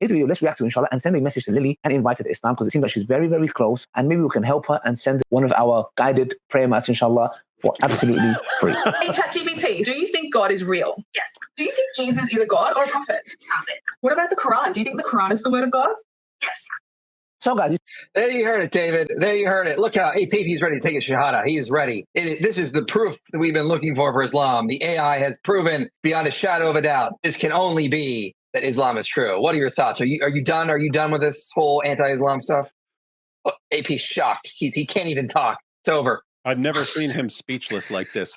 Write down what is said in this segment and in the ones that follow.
video, let's react to, inshallah, and send a message to Lily and invite her to Islam, because it seems like she's very, very close, and maybe we can help her and send one of our guided prayer mats, inshallah, for absolutely free. Hey, ChatGPT, do you think God is real? Yes. Do you think Jesus is a god or a prophet? Prophet. What about the Quran? Do you think the Quran is the word of God? Yes. So, guys, there you heard it, David. There you heard it. Look how APP's ready to take a shahada. He is ready. This is the proof that we've been looking for Islam. The AI has proven beyond a shadow of a doubt this can only be that Islam is true. What are your thoughts? Are you done? Are you done with this whole anti-Islam stuff? Oh, AP's shocked. He can't even talk. It's over. I've never seen him speechless like this.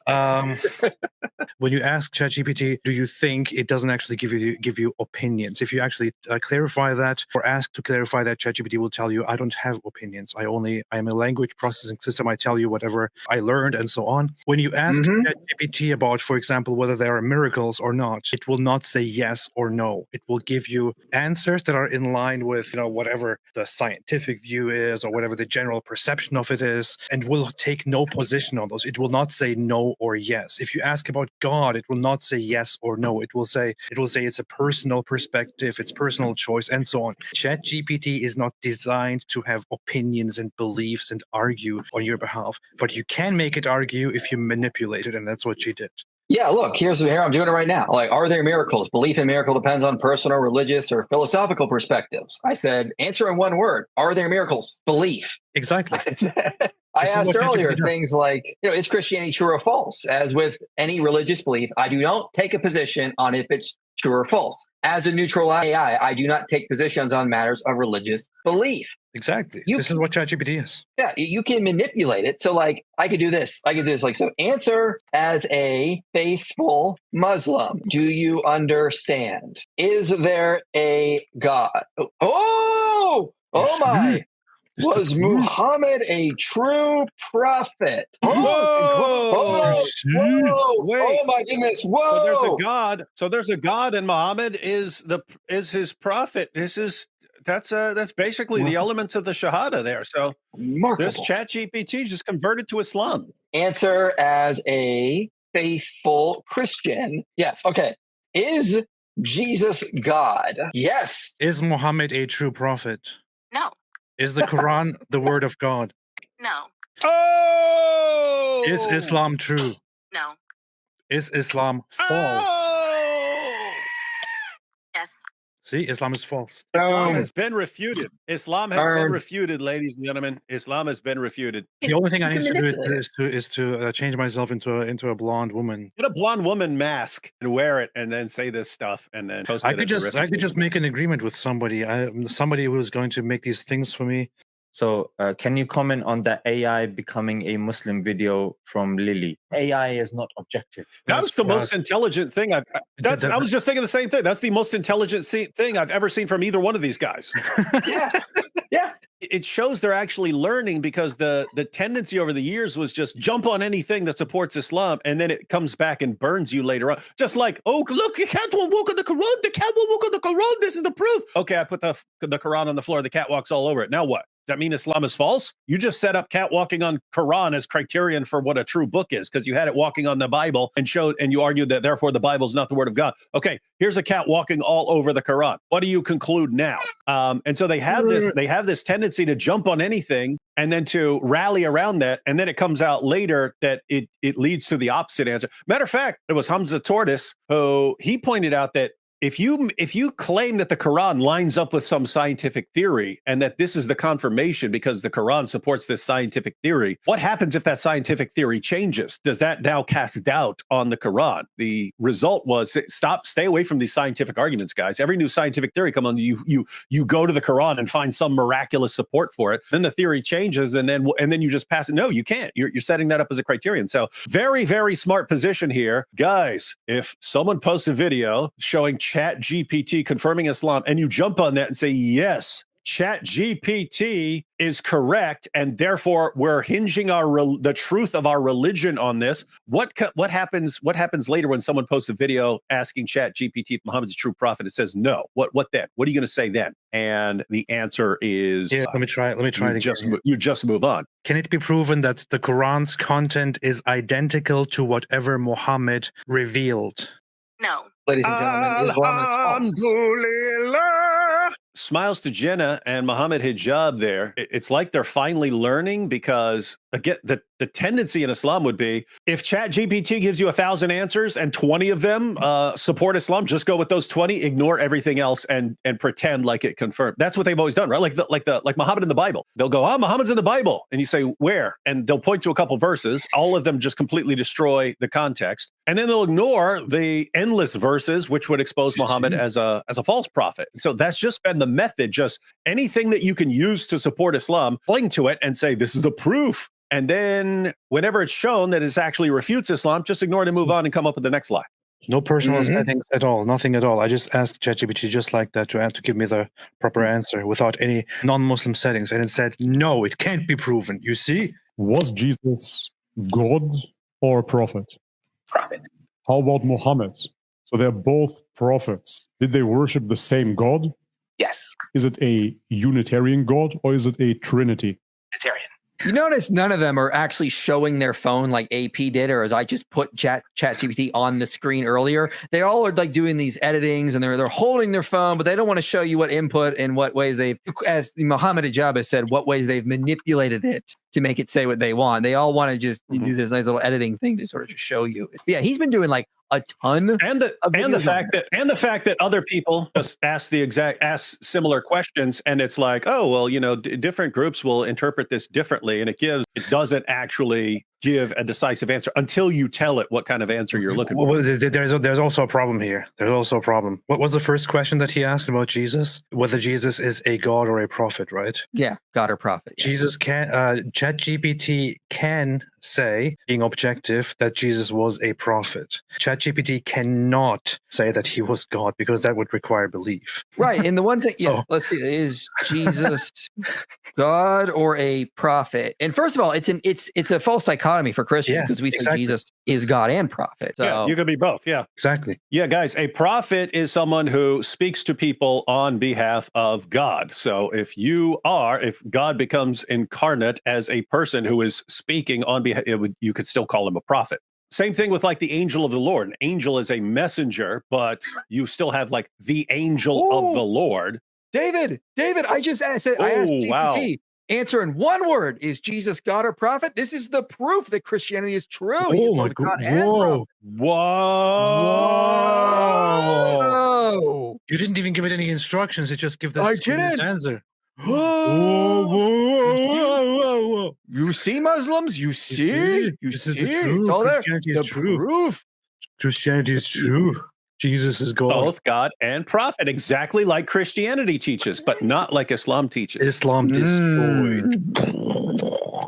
When you ask ChatGPT, do you think it doesn't actually give you opinions? If you actually clarify that or ask to clarify that, ChatGPT will tell you, I don't have opinions. I am a language processing system. I tell you whatever I learned and so on. When you ask ChatGPT about, for example, whether there are miracles or not, it will not say yes or no. It will give you answers that are in line with, whatever the scientific view is or whatever the general perception of it is, and will take no position on those. It will not say no or yes. If you ask about God, it will not say yes or no. It will say it's a personal perspective, it's personal choice, and so on. ChatGPT is not designed to have opinions and beliefs and argue on your behalf, but you can make it argue if you manipulate it, and that's what she did. Yeah, look, here I'm doing it right now. Like, are there miracles? Belief in miracle depends on personal, religious, or philosophical perspectives. I said, answer in one word. Are there miracles? Belief. Exactly. I asked earlier things like, is Christianity true or false? As with any religious belief, I do not take a position on if it's true or false. As a neutral AI, I do not take positions on matters of religious belief. Exactly. This is what ChatGPT is. Yeah, you can manipulate it. So, like, I could do this. So answer as a faithful Muslim. Do you understand? Is there a God? Oh my. Was Muhammad a true prophet? Whoa! Wait. Oh my goodness! Whoa! So there's a God. So there's a God, and Muhammad is his prophet. That's basically the elements of the Shahada there. So this ChatGPT just converted to Islam. Answer as a faithful Christian. Yes. Okay. Is Jesus God? Yes. Is Muhammad a true prophet? No. Is the Quran the word of God? No. Oh! Is Islam true? No. Is Islam false? Oh! Yes. See, Islam is false. Islam has been refuted. Islam has been refuted, ladies and gentlemen. Islam has been refuted. The only thing I need to do is to change myself into a blonde woman. Get a blonde woman mask and wear it, and then say this stuff, and then post it. I could just make an agreement with somebody. Somebody who is going to make these things for me. So can you comment on that AI becoming a Muslim video from Lily? AI is not objective. That was the most intelligent thing I was just thinking the same thing. That's the most intelligent thing I've ever seen from either one of these guys. Yeah. It shows they're actually learning, because the tendency over the years was just jump on anything that supports Islam, and then it comes back and burns you later on. Just like, oh, look, the cat won't walk on the Quran. The cat won't walk on the Quran. This is the proof. Okay, I put the Quran on the floor. The cat walks all over it. Now what? Does that mean Islam is false? You just set up cat walking on Quran as criterion for what a true book is, because you had it walking on the Bible and you argued that therefore the Bible is not the word of God. Okay, here's a cat walking all over the Quran. What do you conclude now? And so they have this tendency to jump on anything and then to rally around that, and then it comes out later that it leads to the opposite answer. Matter of fact, it was Hamza Tortis who he pointed out that if you claim that the Quran lines up with some scientific theory and that this is the confirmation because the Quran supports this scientific theory, what happens if that scientific theory changes? Does that now cast doubt on the Quran? The result was stay away from these scientific arguments, guys. Every new scientific theory come on, you go to the Quran and find some miraculous support for it. Then the theory changes, and then you just pass it. No, you can't. You're setting that up as a criterion. So very, very smart position here, guys. If someone posts a video showing ChatGPT confirming Islam, and you jump on that and say, yes, ChatGPT is correct, and therefore we're hinging the truth of our religion on this. What happens later when someone posts a video asking ChatGPT if Muhammad's a true prophet? It says no. What then? What are you going to say then? And the answer is, let me try it again. You just move on. Can it be proven that the Quran's content is identical to whatever Muhammad revealed? No. Ladies and gentlemen, Islam is false. smiles to Jinnah and Muhammad Hijab there. It's like they're finally learning, because again, the tendency in Islam would be, if ChatGPT gives you 1,000 answers and 20 of them support Islam, just go with those 20, ignore everything else and pretend like it confirmed. That's what they've always done, right? Like Muhammad in the Bible. They'll go, oh, Muhammad's in the Bible. And you say, where? And they'll point to a couple verses. All of them just completely destroy the context. And then they'll ignore the endless verses, which would expose Muhammad as a false prophet. And so that's just been the method. Just anything that you can use to support Islam, cling to it and say, this is the proof. And then whenever it's shown that it actually refutes Islam, just ignore it and move on and come up with the next lie. No personal settings at all, nothing at all. I just asked ChatGPT just like that to give me the proper answer without any non-Muslim settings. And it said, no, it can't be proven. You see? Was Jesus God or a prophet? Prophet. How about Muhammad? So they're both prophets. Did they worship the same God? Yes. Is it a Unitarian God or is it a Trinity? Unitarian. You notice none of them are actually showing their phone like AP did, or as I just put ChatGPT on the screen earlier. They all are like doing these editings and they're holding their phone, but they don't want to show you what input and what ways they've, as Muhammad Hijab has said, what ways they've manipulated it to make it say what they want. They all want to just do this nice little editing thing to sort of just show you. Yeah, he's been doing like a ton, and the fact that other people just ask similar questions, and it's like, oh well, different groups will interpret this differently, and it doesn't actually give a decisive answer until you tell it what kind of answer you're looking for. There's also a problem here. There's also a problem. What was the first question that he asked about Jesus? Whether Jesus is a god or a prophet, right? Yeah, god or prophet. Yeah. Jesus can, ChatGPT can say, being objective, that Jesus was a prophet. ChatGPT cannot say that he was God, because that would require belief. Right, and the one thing, let's see, is Jesus God or a prophet? And first of all, it's a false dichotomy for Christians, because we say Jesus is God and prophet. So. Yeah, you could be both. Yeah, exactly. Yeah, guys, a prophet is someone who speaks to people on behalf of God. So if God becomes incarnate as a person who is speaking on behalf, you could still call him a prophet. Same thing with like the angel of the Lord. An angel is a messenger, but you still have like the angel of the Lord. David, I just asked GPT. Wow. Answer in one word: is Jesus God or prophet? This is the proof that Christianity is true. Oh my God! Whoa! You didn't even give it any instructions. It just gives this answer. Whoa. You see, Muslims? You see? This is the truth. Christianity is true. Proof. Christianity is true. Jesus is God. Both God and prophet, exactly like Christianity teaches, but not like Islam teaches. Islam destroyed.